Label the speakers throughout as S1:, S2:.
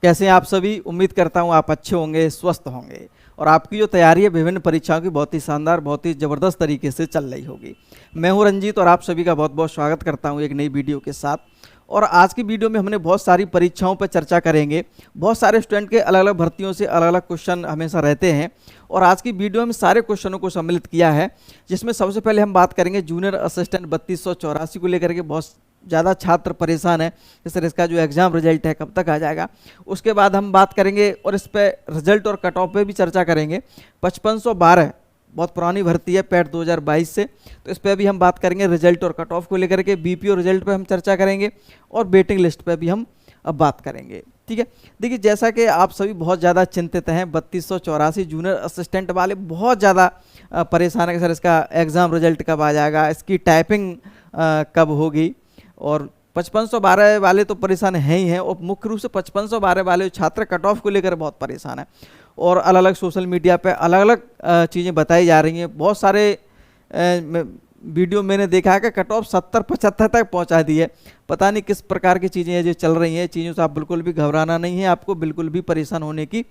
S1: कैसे हैं आप सभी। उम्मीद करता हूं आप अच्छे होंगे, स्वस्थ होंगे और आपकी जो तैयारी है विभिन्न परीक्षाओं की बहुत ही शानदार, बहुत ही ज़बरदस्त तरीके से चल रही होगी। मैं हूं रंजीत और आप सभी का बहुत बहुत स्वागत करता हूं एक नई वीडियो के साथ। और आज की वीडियो में हमने बहुत सारी परीक्षाओं पर चर्चा करेंगे। बहुत सारे स्टूडेंट के अलग अलग भर्तियों से अलग अलग क्वेश्चन हमेशा रहते हैं और आज की वीडियो में सारे क्वेश्चनों को सम्मिलित किया है, जिसमें सबसे पहले हम बात करेंगे जूनियर असिस्टेंट 3284 को लेकर के बहुत ज़्यादा छात्र परेशान है कि सर इसका जो एग्ज़ाम रिजल्ट है कब तक आ जाएगा। उसके बाद हम बात करेंगे और इस पर रिजल्ट और कट ऑफ पे भी चर्चा करेंगे। 5512 बहुत पुरानी भर्ती है पैट 2022 से, तो इस पर भी हम बात करेंगे रिजल्ट और कट ऑफ को लेकर के। बीपीओ रिजल्ट पे हम चर्चा करेंगे और वेटिंग लिस्ट पे भी हम अब बात करेंगे। ठीक है, देखिए जैसा कि आप सभी बहुत ज़्यादा चिंतित हैं 3284 जूनियर असिस्टेंट वाले बहुत ज़्यादा परेशान है कि सर इसका एग्ज़ाम रिजल्ट कब आ जाएगा, इसकी टाइपिंग कब होगी। और 5512 वाले तो परेशान हैं ही हैं और मुख्य रूप से 5512 वाले छात्र कट ऑफ को लेकर बहुत परेशान हैं और अलग अलग सोशल मीडिया पे अलग अलग चीज़ें बताई जा रही हैं। बहुत सारे वीडियो मैंने देखा है कि कट ऑफ 70-75 तक पहुंचा दी है। पता नहीं किस प्रकार की चीज़ें हैं जो चल रही हैं। चीज़ों से आप बिल्कुल भी घबराना नहीं है, आपको बिल्कुल भी परेशान होने की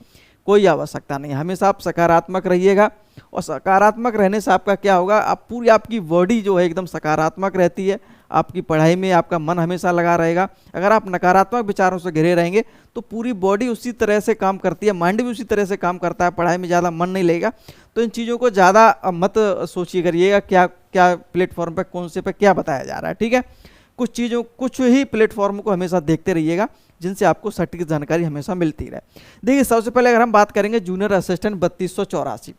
S1: कोई आवश्यकता नहीं है। हमेशा आप सकारात्मक रहिएगा और सकारात्मक रहने से आपका क्या होगा, आप पूरी आपकी बॉडी जो है एकदम सकारात्मक रहती है, आपकी पढ़ाई में आपका मन हमेशा लगा रहेगा। अगर आप नकारात्मक विचारों से घिरे रहेंगे तो पूरी बॉडी उसी तरह से काम करती है, माइंड भी उसी तरह से काम करता है, पढ़ाई में ज़्यादा मन नहीं लगेगा। तो इन चीज़ों को ज़्यादा मत सोचिए करिएगा क्या क्या प्लेटफॉर्म पर कौन से पे क्या बताया जा रहा है। ठीक है, कुछ ही प्लेटफॉर्म को हमेशा देखते रहिएगा जिनसे आपको सटीक जानकारी हमेशा मिलती रहे। देखिए सबसे पहले अगर हम बात करेंगे जूनियर असिस्टेंट 3284,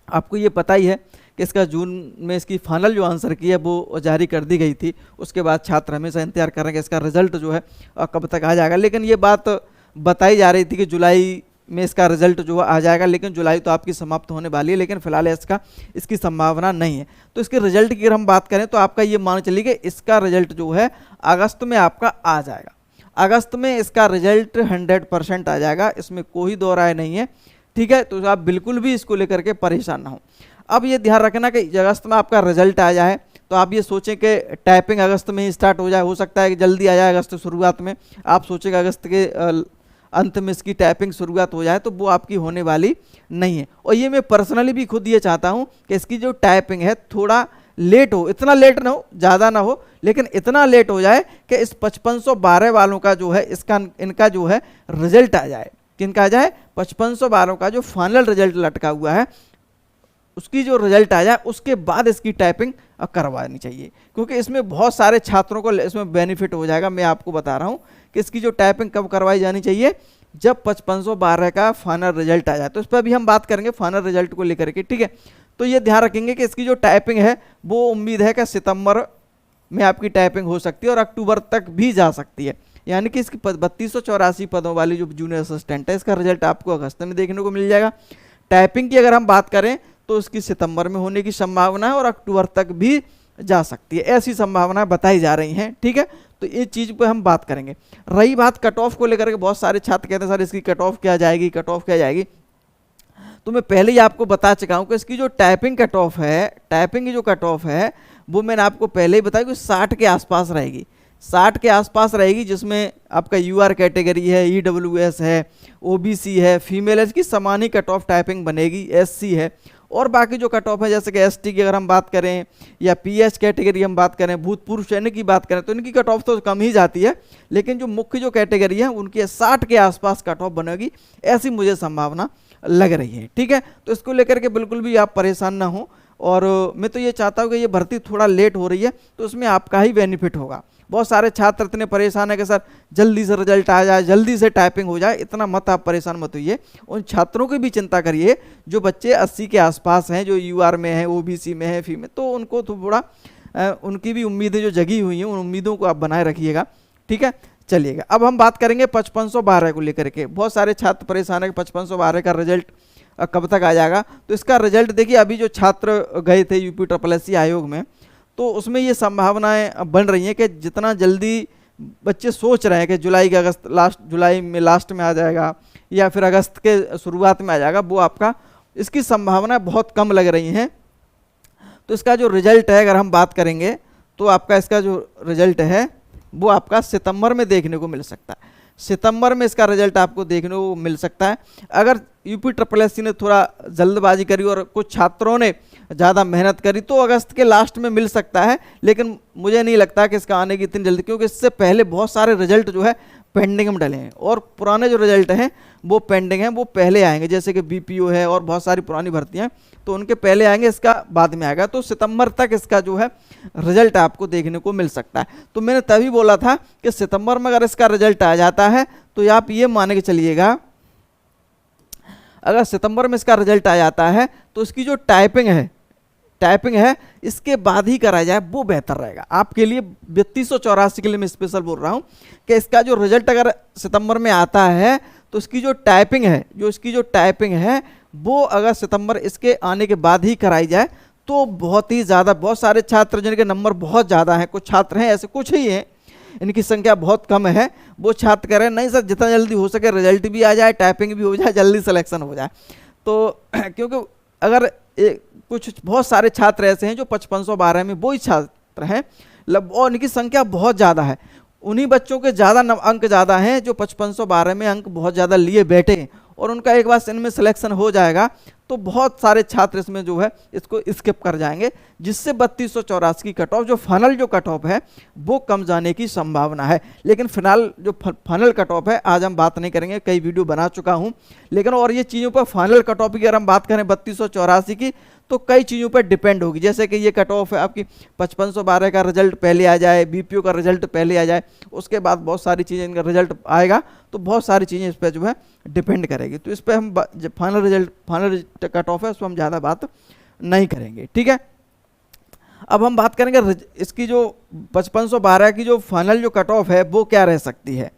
S1: आपको ये पता ही है कि इसका जून में इसकी फाइनल जो आंसर की है वो जारी कर दी गई थी। उसके बाद छात्र हमेशा इंतजार कर रहे हैं कि इसका रिजल्ट जो है कब तक आ जाएगा। लेकिन ये बात बताई जा रही थी कि जुलाई में इसका रिजल्ट जो आ जाएगा, लेकिन जुलाई तो आपकी समाप्त होने वाली है, लेकिन फिलहाल इसकी संभावना नहीं है। तो इसके रिजल्ट की अगर हम बात करें तो आपका ये मान चलिए कि इसका रिजल्ट जो है अगस्त में आपका आ जाएगा। अगस्त में इसका रिजल्ट 100% आ जाएगा, इसमें कोई दो राय नहीं है। ठीक है, तो आप बिल्कुल भी इसको लेकर के परेशान ना हो। अब ये ध्यान रखना कि अगस्त में आपका रिजल्ट आ जाए तो आप ये सोचें कि टाइपिंग अगस्त में ही स्टार्ट हो जाए। हो सकता है कि जल्दी आ जाए अगस्त शुरुआत में, आप सोचेंगे अगस्त के अंत में इसकी टाइपिंग शुरुआत हो जाए, तो वो आपकी होने वाली नहीं है। और ये मैं पर्सनली भी खुद ये चाहता हूँ कि इसकी जो टाइपिंग है थोड़ा लेट हो, इतना लेट ना हो, ज़्यादा ना हो, लेकिन इतना लेट हो जाए कि इस 5512 वालों का जो है इनका जो है रिजल्ट आ जाए। किनका आ जाए? 5512 का जो फाइनल रिजल्ट लटका हुआ है उसकी जो रिजल्ट आ जाए उसके बाद इसकी टाइपिंग करवानी चाहिए, क्योंकि इसमें बहुत सारे छात्रों को इसमें बेनिफिट हो जाएगा। मैं आपको बता रहा हूँ कि इसकी जो टाइपिंग कब करवाई जानी चाहिए, जब 5512 का फाइनल रिजल्ट आ जाए। तो इस पर भी हम बात करेंगे फाइनल रिजल्ट को लेकर के। ठीक है, तो ये ध्यान रखेंगे कि इसकी जो टाइपिंग है वो उम्मीद है कि सितंबर में आपकी टाइपिंग हो सकती है और अक्टूबर तक भी जा सकती है। यानी कि इसकी 3284 पदों वाली जो जूनियर असिस्टेंट है इसका रिजल्ट आपको अगस्त में देखने को मिल जाएगा। टाइपिंग की अगर हम बात करें तो इसकी सितंबर में होने की संभावना है और अक्टूबर तक भी जा सकती है, ऐसी संभावना बताई जा रही हैं। ठीक है, तो ये चीज़ पे हम बात करेंगे। रही बात कट ऑफ को लेकर के, बहुत सारे छात्र कहते हैं सर इसकी कट ऑफ क्या जाएगी, कट ऑफ क्या जाएगी। तो मैं पहले ही आपको बता चुका हूँ कि इसकी जो टाइपिंग कट ऑफ है, टाइपिंग की जो कट ऑफ है वो मैंने आपको पहले ही बताया कि 60 के आसपास रहेगी, 60 के आसपास रहेगी, जिसमें आपका यूआर कैटेगरी है, ईडब्ल्यूएस है, ओबीसी है, फीमेल है, इसकी समान ही कट ऑफ टाइपिंग बनेगी। एससी है और बाकी जो कट ऑफ है जैसे कि एसटी की अगर हम बात करें या पीएच कैटेगरी हम बात करें, भूतपूर्व सैनिक की बात करें, तो इनकी कट ऑफ तो कम ही जाती है, लेकिन जो मुख्य जो कैटेगरी है उनकी 60 के आसपास कट ऑफ बनेगी, ऐसी मुझे संभावना लग रही है। ठीक है, तो इसको लेकर के बिल्कुल भी आप परेशान ना हो। और मैं तो ये चाहता हूँ कि ये भर्ती थोड़ा लेट हो रही है तो उसमें आपका ही बेनिफिट होगा। बहुत सारे छात्र इतने परेशान है कि सर जल्दी से रिजल्ट आ जाए, जल्दी से टाइपिंग हो जाए, इतना मत आप परेशान मत होइए। उन छात्रों की भी चिंता करिए जो बच्चे 80 के आसपास हैं, जो यूआर में हैं, ओबीसी में है, फीमेल, तो उनको थोड़ा उनकी भी उम्मीदें जो जगी हुई हैं उन उम्मीदों को आप बनाए रखिएगा। ठीक है, चलिएगा अब हम बात करेंगे 5512 को लेकर के। बहुत सारे छात्र परेशान है कि 5512 का रिजल्ट कब तक आ जाएगा। तो इसका रिजल्ट देखिए, अभी जो छात्र गए थे यूपी SSSC आयोग में, तो उसमें ये संभावनाएं बन रही हैं कि जितना जल्दी बच्चे सोच रहे हैं कि जुलाई में लास्ट में आ जाएगा या फिर अगस्त के शुरुआत में आ जाएगा, वो आपका इसकी संभावना बहुत कम लग रही हैं। तो इसका जो रिजल्ट है अगर हम बात करेंगे तो आपका इसका जो रिजल्ट है वो आपका सितंबर में देखने को मिल सकता है। सितंबर में इसका रिजल्ट आपको देखने को मिल सकता है। अगर यूपीएससी ने थोड़ा जल्दबाजी करी और कुछ छात्रों ने ज़्यादा मेहनत करी तो अगस्त के लास्ट में मिल सकता है, लेकिन मुझे नहीं लगता कि इसका आने की इतनी जल्दी, क्योंकि इससे पहले बहुत सारे रिजल्ट जो है पेंडिंग में डले हैं और पुराने जो रिजल्ट हैं वो पेंडिंग हैं, वो पहले आएंगे। जैसे कि बीपीओ है और बहुत सारी पुरानी भर्तियां, तो उनके पहले आएंगे, इसका बाद में आएगा। तो सितंबर तक इसका जो है रिजल्ट आपको देखने को मिल सकता है। तो मैंने तभी बोला था कि सितंबर में अगर इसका रिजल्ट आ जाता है तो आप ये मान के चलिएगा, अगर सितंबर में इसका रिजल्ट आ जाता है तो इसकी जो टाइपिंग है इसके बाद ही कराया जाए वो बेहतर रहेगा आपके लिए। 3284 के लिए मैं स्पेशल बोल रहा हूँ कि इसका जो रिजल्ट अगर सितंबर में आता है तो इसकी जो टाइपिंग है वो अगर सितंबर इसके आने के बाद ही कराई जाए तो बहुत ही ज़्यादा, बहुत सारे छात्र जिनके नंबर बहुत ज़्यादा हैं, कुछ छात्र हैं ऐसे, कुछ ही हैं, इनकी संख्या बहुत कम है, वो छात्र कह रहे हैं नहीं सर जितना जल्दी हो सके रिजल्ट भी आ जाए, टाइपिंग भी हो जाए, जल्दी सिलेक्शन हो जाए। तो क्योंकि अगर कुछ बहुत सारे छात्र ऐसे हैं जो 5512 में वही छात्र हैं और इनकी संख्या बहुत ज़्यादा है, उन्हीं बच्चों के ज़्यादा अंक ज़्यादा हैं जो 5512 में अंक बहुत ज़्यादा लिए बैठे हैं, और उनका एक बार इनमें सिलेक्शन हो जाएगा तो बहुत सारे छात्र इसमें जो है इसको स्किप कर जाएंगे, जिससे 3284 की कट ऑफ, जो फाइनल जो कट ऑफ है वो कम जाने की संभावना है। लेकिन फिलहाल जो फाइनल कट ऑफ है आज हम बात नहीं करेंगे, कई वीडियो बना चुका हूं, लेकिन और ये चीज़ों पर फाइनल कट ऑफ की अगर हम बात करें 3284 की तो कई चीज़ों पर डिपेंड होगी। जैसे कि ये कट ऑफ है आपकी 5512 का रिजल्ट पहले आ जाए, बीपीओ का रिजल्ट पहले आ जाए, उसके बाद बहुत सारी चीज़ें, इनका रिजल्ट आएगा तो बहुत सारी चीज़ें इस पर जो है डिपेंड करेगी। तो इस पर हम फाइनल कट ऑफ है उस पर हम ज़्यादा बात नहीं करेंगे, ठीक है। अब हम बात करेंगे इसकी जो 5512 की जो फाइनल जो कट ऑफ है वो क्या रह सकती है,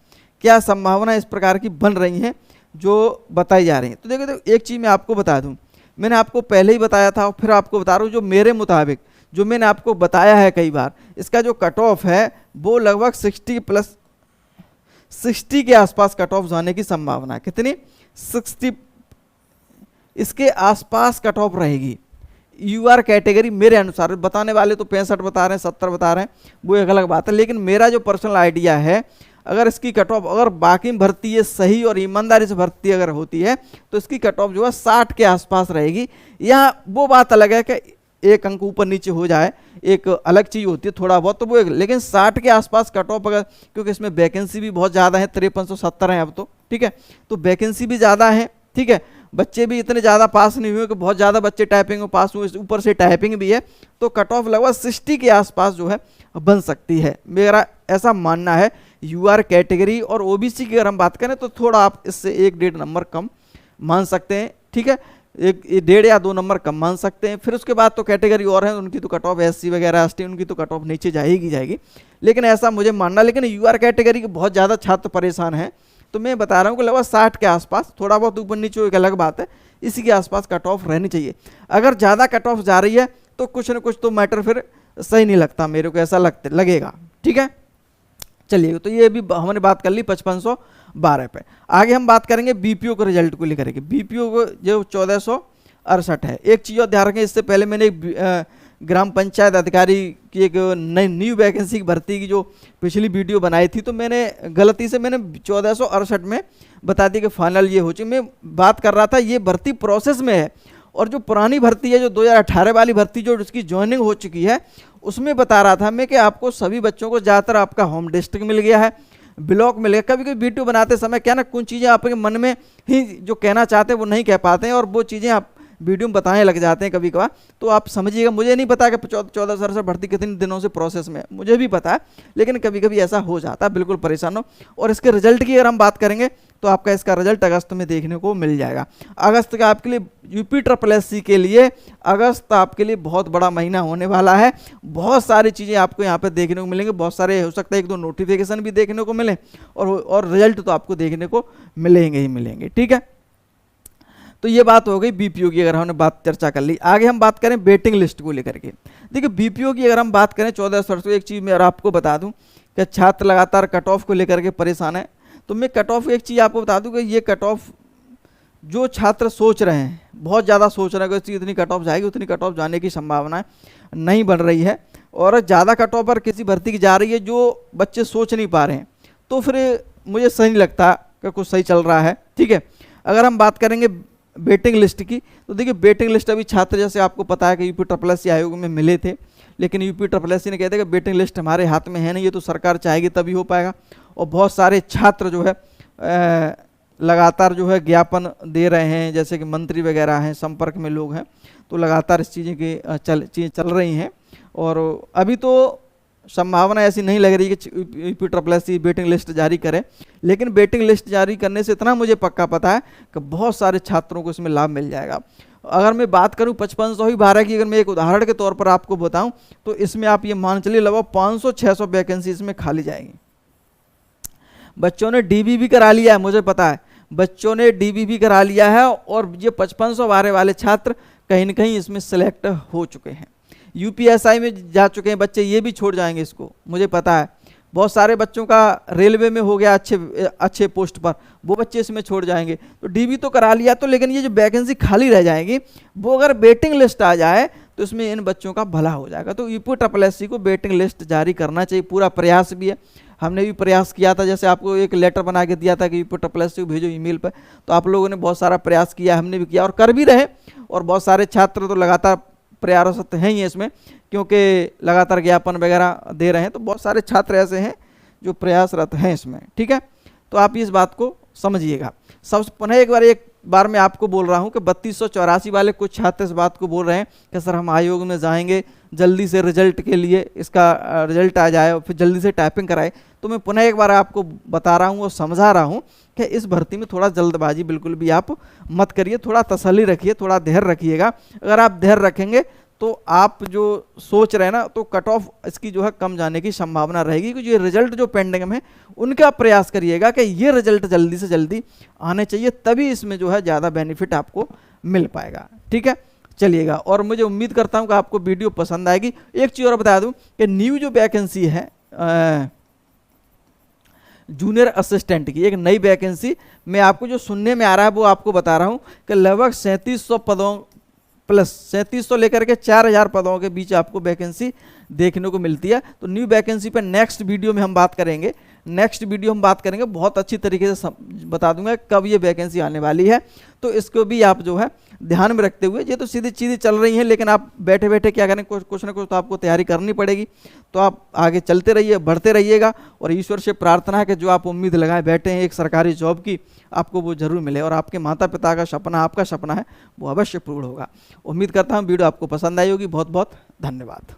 S1: क्या संभावना इस प्रकार की बन रही हैं जो बताई जा रही हैं। तो देखो एक चीज़ मैं आपको बता दूं, मैंने आपको पहले ही बताया था और फिर आपको बता रहा हूँ, जो मेरे मुताबिक जो मैंने आपको बताया है कई बार, इसका जो कट ऑफ है वो लगभग 60 के आसपास कट ऑफ जाने की संभावना है। कितनी? 60 इसके आसपास कट ऑफ रहेगी। यूआर कैटेगरी मेरे अनुसार, बताने वाले तो 65 बता रहे हैं, 70 बता रहे हैं, वो एक अलग बात है, लेकिन मेरा जो पर्सनल आइडिया है, अगर इसकी कट ऑफ, अगर बाकी भर्ती ये सही और ईमानदारी से भर्ती अगर होती है तो इसकी कट ऑफ जो है 60 के आसपास रहेगी। यहाँ वो बात अलग है कि एक अंक ऊपर नीचे हो जाए, एक अलग चीज़ होती है थोड़ा बहुत, तो वो एक, लेकिन 60 के आसपास कट ऑफ अगर, क्योंकि इसमें वैकेंसी भी बहुत ज़्यादा है, 5370 हैं अब तो, ठीक है, तो वैकेंसी भी ज़्यादा है, ठीक है, बच्चे भी इतने ज़्यादा पास नहीं हुए कि बहुत ज़्यादा बच्चे टाइपिंग में पास हुए, ऊपर से टाइपिंग भी है, तो कट ऑफ लगभग 60 के आसपास जो है बन सकती है, मेरा ऐसा मानना है। यूआर कैटेगरी और ओबीसी की अगर हम बात करें तो थोड़ा आप इससे 1-1.5 नंबर कम मान सकते हैं, ठीक है, 1.5 या 2 नंबर कम मान सकते हैं। फिर उसके बाद तो कैटेगरी और है, उनकी तो कट ऑफ एससी वगैरह एसटी, उनकी तो कट ऑफ नीचे जाएगी, लेकिन ऐसा मुझे मानना, लेकिन यूआर कैटेगरी के बहुत ज़्यादा छात्र परेशान हैं, तो मैं बता रहा हूँ कि लगभग 60 के आसपास, थोड़ा बहुत ऊपर नीचे एक अलग बात है, इसी के आसपास कट ऑफ रहनी चाहिए। अगर ज़्यादा कट ऑफ जा रही है तो कुछ ना कुछ तो मैटर फिर सही नहीं लगता, मेरे को ऐसा लगेगा, ठीक है। चलिए, तो ये भी हमने बात कर ली 5512 पे। आगे हम बात करेंगे बीपीओ के रिजल्ट को लेकर के। बीपीओ को जो 1468 है, एक चीज़ और ध्यान रखें, इससे पहले मैंने एक ग्राम पंचायत अधिकारी की एक नई न्यू वैकेंसी की भर्ती की जो पिछली वीडियो बनाई थी, तो मैंने गलती से 1468 में बता दी कि फाइनल ये हो चुकी। मैं बात कर रहा था ये भर्ती प्रोसेस में है, और जो पुरानी भर्ती है, जो 2018 वाली भर्ती जो उसकी ज्वाइनिंग हो चुकी है, उसमें बता रहा था मैं कि आपको सभी बच्चों को ज़्यादातर आपका होम डिस्ट्रिक्ट मिल गया है, ब्लॉक मिल गया। कभी कभी वीडियो बनाते समय क्या ना, कुछ चीज़ें आपके मन में ही जो कहना चाहते हैं वो नहीं कह पाते हैं, और वो चीज़ें आप वीडियो में बताने लग जाते हैं कभी कभार, तो आप समझिएगा। मुझे नहीं पता कि 1468 भर्ती कितने दिनों से प्रोसेस में है, मुझे भी पता है, लेकिन कभी कभी ऐसा हो जाता है, बिल्कुल परेशान हो। और इसके रिजल्ट की अगर हम बात करेंगे तो आपका इसका रिजल्ट अगस्त में देखने को मिल जाएगा। अगस्त का आपके लिए यूपीएससी के लिए अगस्त आपके लिए बहुत बड़ा महीना होने वाला है। बहुत सारी चीज़ें आपको यहाँ पर देखने को मिलेंगे, बहुत सारे, हो सकता है 1-2 नोटिफिकेशन भी देखने को मिले, और रिजल्ट तो आपको देखने को मिलेंगे ही मिलेंगे, ठीक है। तो ये बात हो गई बीपीओ की, अगर हमने बात चर्चा कर ली। आगे हम बात करें वेटिंग लिस्ट को लेकर के। देखिए बीपीओ की अगर हम बात करें 14 तो एक चीज़ मैं आपको बता दूं कि छात्र लगातार कट ऑफ को लेकर के परेशान है, तो मैं कट ऑफ एक चीज़ आपको बता दूं कि ये कट ऑफ जो छात्र सोच रहे हैं, बहुत ज़्यादा सोच रहे हैं कि इतनी कट ऑफ जाएगी, उतनी कट ऑफ जाने की संभावना नहीं बन रही है, और ज़्यादा कट ऑफ पर किसी भर्ती की जा रही है जो बच्चे सोच नहीं पा रहे हैं, तो फिर मुझे सही नहीं लगता कि कुछ सही चल रहा है। ठीक है, अगर हम बात करेंगे वेटिंग लिस्ट की, तो देखिए वेटिंग लिस्ट अभी छात्र, जैसे आपको पता है कि यूपी SSS आयोग में मिले थे, लेकिन यूपी SSS ने कहते हैं कि वेटिंग लिस्ट हमारे हाथ में है नहीं, ये तो सरकार चाहेगी तभी हो पाएगा। और बहुत सारे छात्र जो है लगातार जो है ज्ञापन दे रहे हैं, जैसे कि मंत्री वगैरह हैं, संपर्क में लोग हैं, तो लगातार इस चीज़ें की चीज़ें चल रही हैं। और अभी तो संभावना ऐसी नहीं लग रही कि यूपी SSS वेटिंग लिस्ट जारी करे, लेकिन वेटिंग लिस्ट जारी करने से इतना मुझे पक्का पता है कि बहुत सारे छात्रों को इसमें लाभ मिल जाएगा। अगर मैं बात करूं 5512 की, अगर मैं एक उदाहरण के तौर पर आपको बताऊं, तो इसमें आप ये मान चलिए लगभग 500-600 वैकेंसी इसमें खाली जाएंगी। बच्चों ने DBB करा लिया है, मुझे पता है बच्चों ने DBB करा लिया है, और ये 5512 वाले छात्र कहीं न कहीं इसमें सेलेक्ट हो चुके हैं, UPSI में जा चुके हैं बच्चे, ये भी छोड़ जाएंगे इसको, मुझे पता है। बहुत सारे बच्चों का रेलवे में हो गया अच्छे पोस्ट पर, वो बच्चे इसमें छोड़ जाएंगे। तो DB तो करा लिया, तो लेकिन ये जो वैकेंसी खाली रह जाएगी, वो अगर वेटिंग लिस्ट आ जाए तो इसमें इन बच्चों का भला हो जाएगा। तो यूपी SSS को वेटिंग लिस्ट जारी करना चाहिए, पूरा प्रयास भी है, हमने भी प्रयास किया था, जैसे आपको एक लेटर बना के दिया था कि यूपी SSS को भेजो ईमेल पर, तो आप लोगों ने बहुत सारा प्रयास किया, हमने भी किया और कर भी रहे। और बहुत सारे छात्र तो लगातार प्रयासरत हैं ही इसमें, क्योंकि लगातार ज्ञापन वगैरह दे रहे हैं, तो बहुत सारे छात्र ऐसे हैं जो प्रयासरत हैं इसमें। ठीक है, तो आप इस बात को समझिएगा। सबसे पुनः एक बार मैं आपको बोल रहा हूं कि 3284 वाले कुछ छात्र इस बात को बोल रहे हैं कि सर हम आयोग में जाएंगे, जल्दी से रिजल्ट के लिए, इसका रिजल्ट आ जाए और फिर जल्दी से टाइपिंग कराए। तो मैं पुनः एक बार आपको बता रहा हूं और समझा रहा हूं कि इस भर्ती में थोड़ा जल्दबाजी बिल्कुल भी आप मत करिए, थोड़ा तसल्ली रखिए, थोड़ा धैर्य रखिएगा। अगर आप धैर्य रखेंगे तो आप जो सोच रहे हैं ना, तो कट ऑफ इसकी जो है कम जाने की संभावना रहेगी, क्योंकि ये रिजल्ट जो पेंडिंग में उनका प्रयास करिएगा कि ये रिजल्ट जल्दी से जल्दी आने चाहिए, तभी इसमें जो है ज़्यादा बेनिफिट आपको मिल पाएगा। ठीक है, चलिएगा, और मुझे उम्मीद करता हूं कि आपको वीडियो पसंद आएगी। एक चीज़ और बता दूं कि न्यू जो वैकेंसी है जूनियर असिस्टेंट की, एक नई वैकेंसी मैं आपको जो सुनने में आ रहा है वो आपको बता रहा हूं कि लगभग 3700 पदों प्लस 3700 लेकर के 4000 पदों के बीच आपको वैकेंसी देखने को मिलती है। तो न्यू वैकेंसी पे नेक्स्ट वीडियो में हम बात करेंगे, बहुत अच्छी तरीके से बता दूंगा कब ये वैकेंसी आने वाली है। तो इसको भी आप जो है ध्यान में रखते हुए, ये तो सीधी चीज़ें चल रही हैं, लेकिन आप बैठे बैठे क्या करें, कुछ ना कुछ तो आपको तैयारी करनी पड़ेगी। तो आप आगे चलते रहिए, बढ़ते रहिएगा, और ईश्वर से प्रार्थना है कि जो आप उम्मीद लगाए बैठे हैं एक सरकारी जॉब की, आपको वो जरूर मिले, और आपके माता पिता का सपना, आपका सपना है, वो अवश्य पूर्ण होगा। उम्मीद करता हूँ वीडियो आपको पसंद आई होगी। बहुत बहुत धन्यवाद।